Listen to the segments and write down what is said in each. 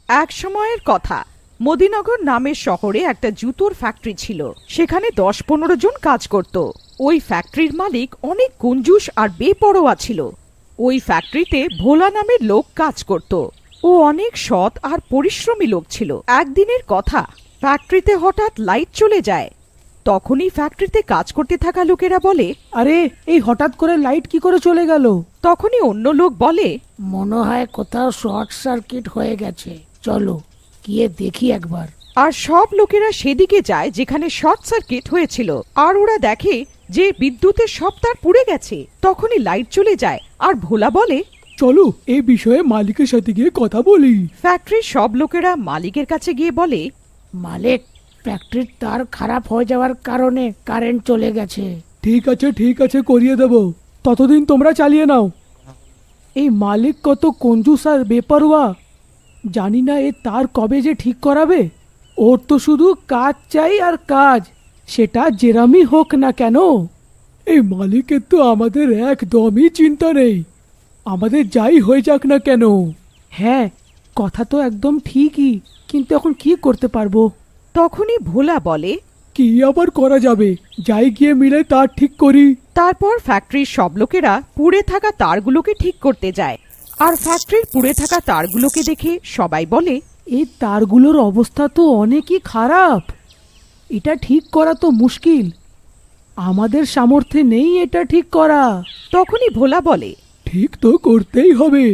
এক সময়ের কথা, মদিনগর নামের শহরে একটা জুতোর ফ্যাক্টরি ছিল। সেখানে ১০-১৫ জন কাজ করত। ওই ফ্যাক্টরির মালিক অনেক কঞ্জুস আর বেপরোয়া ছিল। ওই ফ্যাক্টরিতে ভোলা নামের লোক কাজ করত। ও অনেক সৎ আর পরিশ্রমী লোক ছিল। একদিনের কথা, ফ্যাক্টরিতে হঠাৎ লাইট চলে যায়। তখনই ফ্যাক্টরিতে কাজ করতে থাকা লোকেরা বলে, আরে এই হঠাৎ করে লাইট কি করে চলে গেল? তখনই অন্য লোক বলে, মনে হয় কোথাও শর্ট সার্কিট হয়ে গেছে, চলো গিয়ে দেখি একবার। আর সব লোকেরা সেদিকে যায় যেখানে শর্ট সার্কিট হয়েছিল। আর ওরা দেখে যে বিদ্যুতের সব তার পুড়ে গেছে। তখনই লাইট চলে যায় আর ভোলা বলে, চলো এই বিষয়ে মালিকের সাথে গিয়ে কথা বলি। ফ্যাক্টরির সব লোকেরা মালিকের কাছে গিয়ে বলে, মালিক, ফ্যাক্টরির তার খারাপ হয়ে যাওয়ার কারণে কারেন্ট চলে গেছে। ঠিক আছে করিয়ে দেব, ততদিন তোমরা চালিয়ে নাও। এই মালিক কত কঞ্জুস আর বেপরোয়া, জানি না এ তার কবে যে ঠিক করাবে। ওর তো শুধু কাজ চাই আর কাজ, সেটা যেরামই হোক না কেন। এই মালিকের তো আমাদের একদমই চিন্তা নেই, আমাদের যাই হয়ে যাক না কেন। হ্যাঁ, কথা তো একদম ঠিকই, কিন্তু এখন কি করতে পারবো? তখনই ভোলা বলে, কি আবার করা যাবে, যাই গিয়ে মিলে তার ঠিক করি। তারপর ফ্যাক্টরির সব লোকেরা পুড়ে থাকা তারগুলোকে ঠিক করতে যায়। আর ফ্যাক্টরির পুড়ে থাকা তারগুলোকে দেখে সবাই বলে, এই তারগুলোর অবস্থা তো অনেকই খারাপ, এটা ঠিক করা তো মুশকিল, আমাদের সামর্থ্যে নেই এটা ঠিক করা। তখনই ভোলা বলে, ঠিক তো করতেই হবে,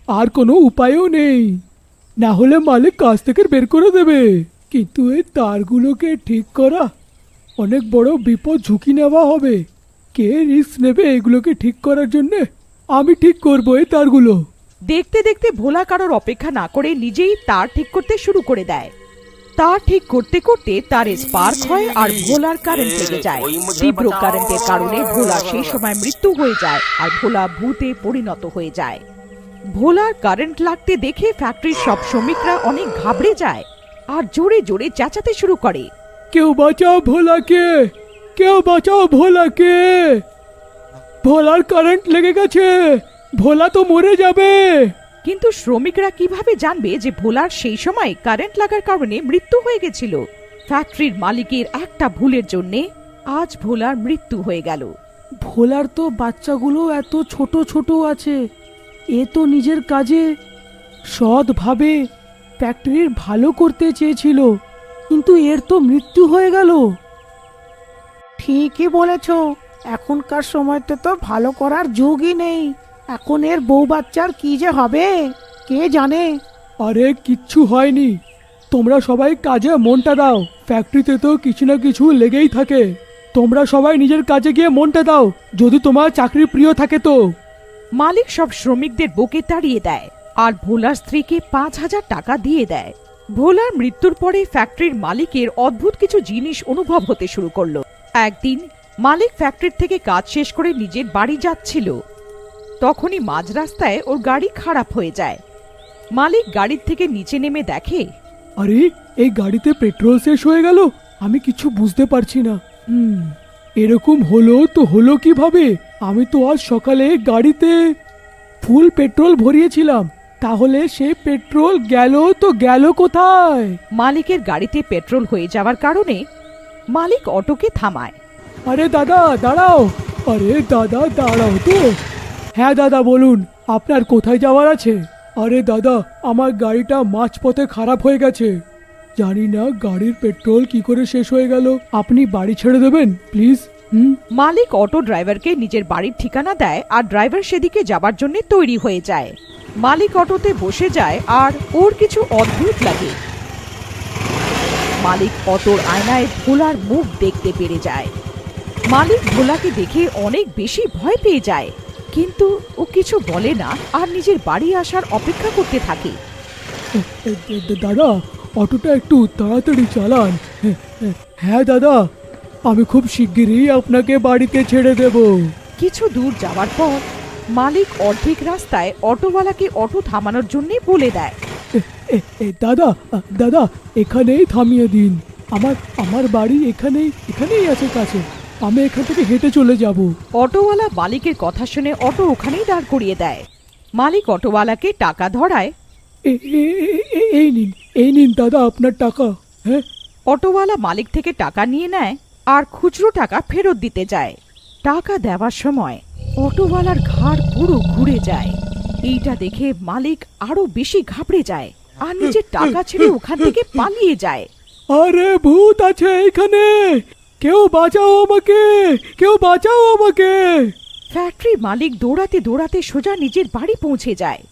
আর কোনো উপায়ও নেই, না হলে মালিক কাজ থেকে বের করে দেবে। কিন্তু এই তারগুলোকে ঠিক করা অনেক বড় বিপদ, ঝুঁকি নেওয়া হবে। কে রিস্ক নেবে এগুলোকে ঠিক করার জন্য? আমি ঠিক করবো এই তারগুলো। দেখতে দেখতে ভোলা কারোর অপেক্ষা না করে নিজেই তার ঠিক করতে শুরু করে দেয়। তার ঠিক করতে করতে তারে স্পার্ক হয় আর ভোলার কারেন্ট লেগে যায়। তীব্র কারেন্টের কারণে ভোলা সেই সময় মৃত্যু হয়ে যায় আর ভোলা ভূতে পরিণত হয়ে যায়। ভোলার কারেন্ট লাগতে দেখে ফ্যাক্টরির সব শ্রমিকরা অনেক ঘাবড়ে যায় আর জোরে জোরে চেঁচাতে শুরু করে, কেউ বাঁচাও ভোলাকে, কেউ বাঁচাও ভোলাকে, ভোলার কারেন্ট লেগে গেছে, ভোলা তো মরে যাবে। কিন্তু শ্রমিকরা কিভাবে জানবে যে ভোলার সেই সময় কারেন্ট লাগার কারণে মৃত্যু হয়ে গেছিল? ফ্যাক্টরির মালিকের একটা ভুলের জন্য আজ ভোলার মৃত্যু হয়ে গেল। ভোলার তো বাচ্চাগুলো এত ছোট ছোট আছে, এ তো নিজের কাজে সৎভাবে ফ্যাক্টরির ভালো করতে চেয়েছিল, কিন্তু এর তো মৃত্যু হয়ে গেল। ঠিকই বলেছ, এখনকার সময়তে তো ভালো করার যুগই নেই। এখন এর বউ বাচ্চার কি যে হবে কে জানে। আরে কিচ্ছু হয়নি, তোমরা সবাই কাজে মনটা দাও, ফ্যাক্টরিতে তো কিছু না কিছু লেগেই থাকে। তোমরা সবাই নিজের কাজে গিয়ে মনটা দাও, যদি তোমার চাকরি প্রিয় থাকে তো। মালিক সব শ্রমিকদের বুকে তাড়িয়ে দেয় আর ভোলার স্ত্রীকে ৫,০০০ টাকা দিয়ে দেয়। ভোলার মৃত্যুর পরে ফ্যাক্টরির মালিকের অদ্ভুত কিছু জিনিস অনুভব হতে শুরু করলো। একদিন মালিক ফ্যাক্টরি থেকে কাজ শেষ করে নিজের বাড়ি যাচ্ছিল। তখনই মাঝ রাস্তায় ওর গাড়ি খারাপ হয়ে যায়। মালিক গাড়ির থেকে নিচে নেমে দেখে, আরে এই গাড়িতে পেট্রোল শেষ হয়ে গেল, আমি কিছু বুঝতে পারছি না। এরকম হলো তো হলো কিভাবে? আমি তো আজ সকালে গাড়িতে ফুল পেট্রোল ভরিয়েছিলাম, তাহলে সে পেট্রোল গেল তো গেল কোথায়? মালিকের গাড়িতে পেট্রোল হয়ে যাওয়ার কারণে মালিক অটোকে থামায়। আরে দাদা দাঁড়াও, আরে দাদা দাঁড়াও তো। হ্যাঁ দাদা বলুন, আপনার কোথায় যাওয়ার আছে? আরে দাদা, আমার গাড়িটা মাঝপথে খারাপ হয়ে গেছে, জানি না গাড়ির পেট্রোল কি করে শেষ হয়ে গেল, আপনি বাড়ি ছেড়ে দেবেন প্লিজ। মালিক অটো ড্রাইভারকে নিজের বাড়ির ঠিকানা দেয় আর ড্রাইভার সেদিকে যাবার জন্য তৈরি হয়ে যায়। মালিক অটোতে বসে যায় আর ওর কিছু অদ্ভুত লাগে। মালিক অটোর আয়নায় ভোলার মুখ দেখতে পেরে যায়। মালিক ভোলাকে দেখে অনেক বেশি ভয় পেয়ে যায়, কিন্তু ও কিছু বলে না আর নিজের বাড়ি আসার অপেক্ষা করতে থাকে। দাদা, অটোটা একটু তাড়াতাড়ি চালান। হ্যাঁ দাদা, আমি খুব শিগগিরই আপনাকে বাড়িতে ছেড়ে দেব। কিছু দূর যাওয়ার পর মালিক অর্ধেক রাস্তায় অটোওয়ালাকে অটো থামানোর জন্য বলে দেয়, দাদা দাদা, এখানেই থামিয়ে দিন, আমার বাড়ি এখানেই আছে কাছে, আমি এখান থেকে হেঁটে চলে যাব। অটোওয়ালা মালিকের কথা শুনে অটো ওখানেই দাঁড় করিয়ে দেয়। মালিক অটোওয়ালাকে টাকা ধরায়। এই নিন দাদা আপনার টাকা। হ্যাঁ, অটোওয়ালা মালিক থেকে টাকা নিয়ে নেয় আর খুচরো টাকা ফেরত দিতে যায়। টাকা দেওয়ার সময় অটোওয়ালার ঘাড় পুরো ঘুরে যায়। এইটা দেখে মালিক আরো বেশি ঘাবড়ে যায় আর নিজের টাকা ছেড়ে ওখান থেকে পালিয়ে যায়। আরে ভূত আছে এখানে, কেউ বাঁচাও আমাকে, কেউ বাঁচাও আমাকে। ফ্যাক্টরি মালিক দৌড়াতে দৌড়াতে সোজা নিজের বাড়ি পৌঁছে যায়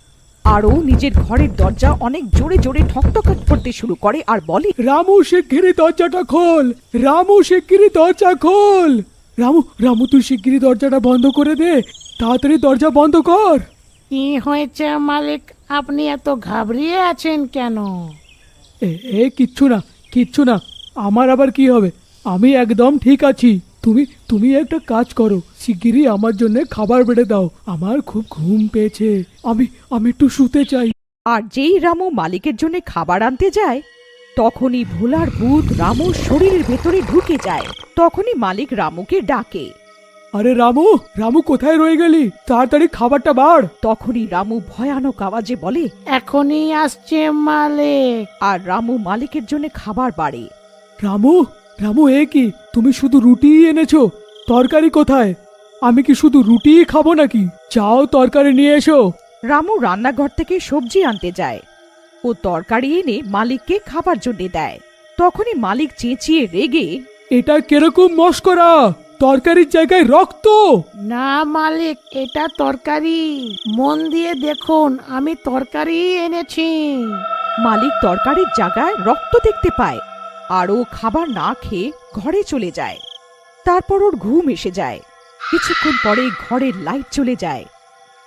আর ও নিজের ঘরের দরজা অনেক জোরে জোরে ঠকঠক করতে শুরু করে আর বলে, রামু শিগগিরই দরজাটা খোল, রামু শিগগিরই দরজা খোল। রামু রামু তুই শিগগিরই দরজাটা বন্ধ করে দে, তাড়াতাড়ি দরজা বন্ধ কর। কি হয়েছে মালিক, আপনি এত ঘাবড়িয়ে আছেন কেন? কিচ্ছু না, কিচ্ছু না, আমার আবার কি হবে, আমি একদম ঠিক আছি। তুমি তুমি একটা কাজ করো, শিগগিরই আমার জন্য খাবার বেড়ে দাও, আমার খুব ঘুম পেয়েছে, আমি একটু শুতে চাই। আর যেই রামু মালিকের জন্য খাবার আনতে যায় তখনই ভোলার ভূত রামুর শরীরের ভেতরে ঢুকে যায়। তখনই মালিক রামুকে ডাকে। আরে রামু, রামু কোথায় রয়ে গেলি, তাড়াতাড়ি খাবারটা বাড়। তখনই রামু ভয়ানক আওয়াজে বলে, এখনই আসছে মালিক। আর রামু মালিকের জন্য খাবার বাড়ে। রামু, রামু এ কি, তুমি শুধু রুটিই এনেছো, তরকারি কোথায়? আমি কি শুধু রুটিই খাবো নাকি? যাও তরকারি নিয়ে এসো। রামু রান্নাঘর থেকে সবজি আনতে যায় ও তরকারি এনে মালিককে খাবার জন্য দেয়। তখনই মালিক চেঁচিয়ে রেগে, এটা কিরকম মস্করা, তরকারির জায়গায় রক্ত। না মালিক, এটা তরকারি, মন দিয়ে দেখুন, আমি তরকারি এনেছি। মালিক তরকারির জায়গায় রক্ত দেখতে পায় আর ও খাবার না খেয়ে ঘরে চলে যায়। তারপর ওর ঘুম এসে যায়। কিছুক্ষণ পরে ঘরের লাইট চলে যায়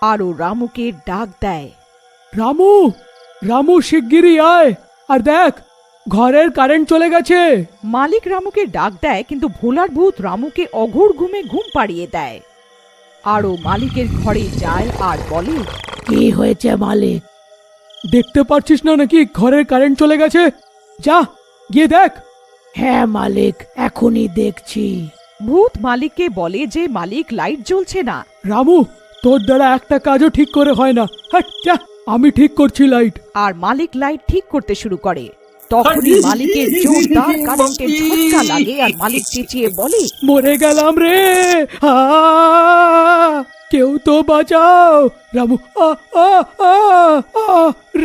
আর ও রামুকে ডাক দেয়। রামু, রামু শিগগিরই আয়, আর দেখ ঘরের কারেন্ট চলে গেছে। মালিক রামুকে ডাক দেয় কিন্তু ভোলার ভূত রামুকে অঘোর ঘুমে ঘুম পাড়িয়ে দেয়। আর ও মালিকের ঘরে যায় আর বলে, কি হয়েছে মালিক? দেখতে পাচ্ছিস না নাকি ঘরের কারেন্ট চলে গেছে? যা গিয়ে দেখ। হ্যাঁ মালিক, এখনই দেখছি। ভূত মালিককে বলে যে মালিক লাইট জ্বলছে না। রামু, তোর দ্বারা একটা কাজও ঠিক করে হয় না, হাট যা, আমি ঠিক করছি লাইট। আর মালিক লাইট ঠিক করতে শুরু করে। তখনই মালিকের জোরদার কারেন্টের ঝটকা লাগে আর মালিক চেঁচিয়ে বলে, মরে গেলাম রে, আ, কেউ তো বাঁচাও। রামু, আ, আ, আ, আ,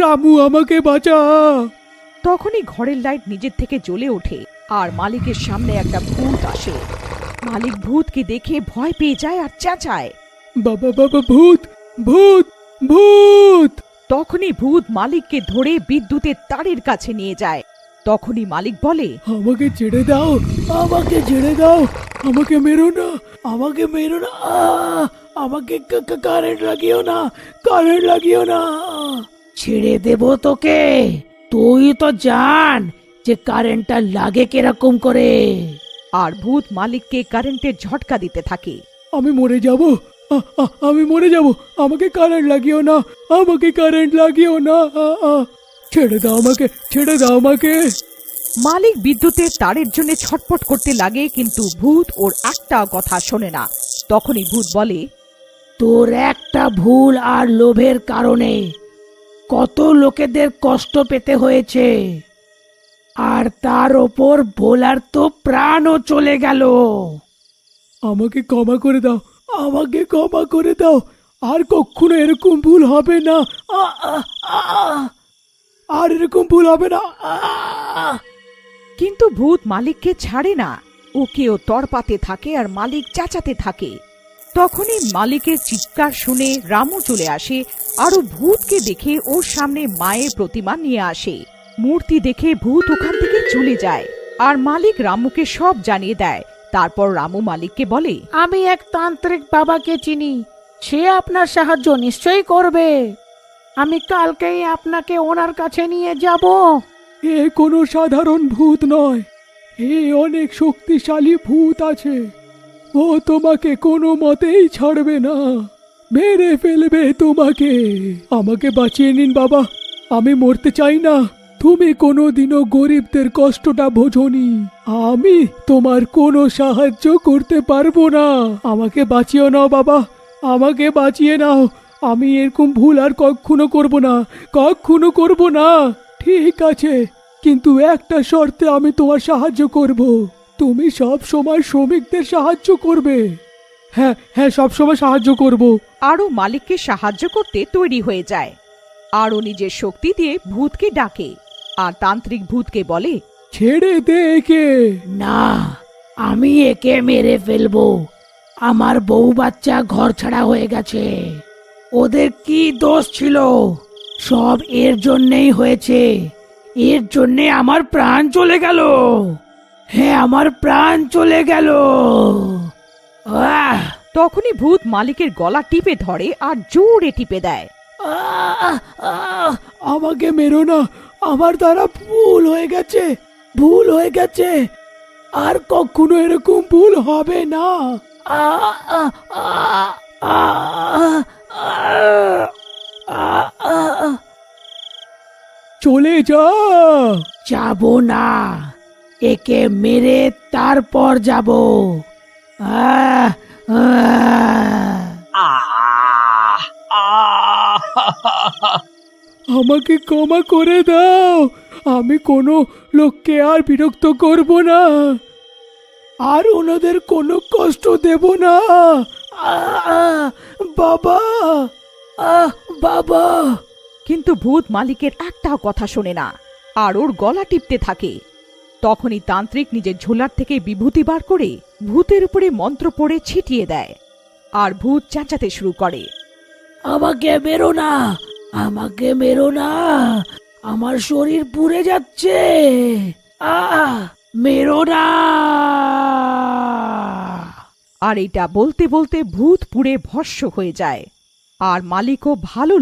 রামু আমাকে বাঁচা। তখনই ঘরের লাইট নিজের থেকে জ্বলে ওঠে আর মালিকের সামনে একটা ভূত আসে। মালিক ভূতকে দেখে ভয় পেয়ে যায় আর চেঁচায়, বাবা বাবা, ভূত ভূত ভূত। তখনই ভূত মালিককে ধরে বিদ্যুতের তারের কাছে নিয়ে যায়। তখনই মালিক বলে, আমাকে ছেড়ে দাও, আমাকে ছেড়ে দাও, আমাকে মেরো না, আমাকে মেরো না, আমাকে কারেন্ট লাগিও না, কারেন্ট লাগিও না। ছেড়ে দেব তোকে, তুই তো জান যে কারেন্টটা লাগে কিরকম করে। আর ভূত মালিককে কারেন্টের ঝটকা দিতে থাকে। আমি মরে যাব, আমি মরে যাব, আমাকে কারেন্ট লাগিও না, আমাকে কারেন্ট লাগিও না, ছেড়ে দাও আমাকে, ছেড়ে দাও আমাকে। মালিক বিদ্যুতের তারের জন্য ছটফট করতে লাগে কিন্তু ভূত ওর একটা কথা শোনে না। তখনই ভূত বলে, তোর একটা ভুল আর লোভের কারণে কত লোকেদের কষ্ট পেতে হয়েছে, আর তার ওপর ভোলার তো প্রাণও চলে গেল। আমাকে ক্ষমা করে দাও, আমাকে ক্ষমা করে দাও, আর কখনো এরকম ভুল হবে না, আর এরকম ভুল হবে না। কিন্তু ভূত মালিককে ছাড়ে না, ওকেও তড়পাতে থাকে আর মালিক চেঁচাতে থাকে। তখনই মালিকের চিৎকার শুনে রামু চলে আসে আর ও ভূতকে দেখে ওর সামনে মায়ের প্রতিমা নিয়ে আসে। মূর্তি দেখে ভূত ওখান থেকে চলে যায় আর মালিক রামুকে সব জানিয়ে দেয়। তারপর রামু মালিককে বলে, আমি এক তান্ত্রিক বাবাকে চিনি, সে আপনার সাহায্য নিশ্চয়ই করবে। আমি কালকেই আপনাকে ওনার কাছে নিয়ে যাব। এ কোনো সাধারণ ভূত নয়, এ অনেক শক্তিশালী ভূত আছে, ও তোমাকে কোনো মতেই ছাড়বে না, মেরে ফেলবে তোমাকে। আমাকে বাঁচিয়ে নিন বাবা, আমি মরতে চাই না। তুমি কোনোদিনও গরিবদের কষ্টটা বোঝোনি, আমি তোমার কোনো সাহায্য করতে পারবো না। আমাকে বাঁচিয়ে নাও বাবা, আমাকে বাঁচিয়ে নাও, আমি এরকম ভুল আর কখনো করব না, কখনো করব না। ঠিক আছে, কিন্তু একটা শর্তে আমি তোমার সাহায্য করব। তুমি সব সময় শ্রমিকদের সাহায্য করবে। হ্যাঁ হ্যাঁ, সব সময় সাহায্য করব। আরও মালিককে সাহায্য করতে তৈরি হয়ে যায়। আরও নিজের শক্তি দিয়ে ভূতকে ডাকে আর তান্ত্রিক ভূতকে বলে, ছেড়ে দে একে। না, আমি একে মেরে ফেলবো। আমার বউ বাচ্চা ঘর ছাড়া হয়ে গেছে। ওদের কি দোষ ছিল? সব এর জন্যই হয়েছে। এর জন্যে আমার প্রাণ চলে গেল। হ্যাঁ, আমার প্রাণ চলে গেল। আহ! তখনই ভূত মালিকের গলা টিপে ধরে আর জোরে টিপে দেয়। আহ! আহ! আমাকে মেরো না, আমার দ্বারা ভুল হয়ে গেছে, ভুল হয়ে গেছে। আর কখনো এরকম ভুল হবে না। আহ! আহ! আহ! আহ! আহ! আহ! চলে যা। যাব না, একে মেরে তারপর যাব। আহ! আহ! আমাকে ক্ষমা করে দাও। আমি কোনো লোককে আর বিরক্ত করব না, আর ওনাদের কোনো কষ্ট দেব না। আহ! বাবা, বাবা। কিন্তু ভূত মালিকের একটাও কথা শোনে না আর ওর গলা টিপতে থাকে। তখনই তান্ত্রিক নিজের ঝোলার থেকে বিভূতি বার করে ভূতের উপরে মন্ত্র পড়ে ছিটিয়ে দেয় আর ভূত চেঁচাতে শুরু করে। আমাকে মেরো না, আমাকে মেরো না, আমার শরীর পুড়ে যাচ্ছে। মেরো না। আর এটা বলতে বলতে ভূত পুড়ে ভস্ম হয়ে যায় আর মালিকও ভালো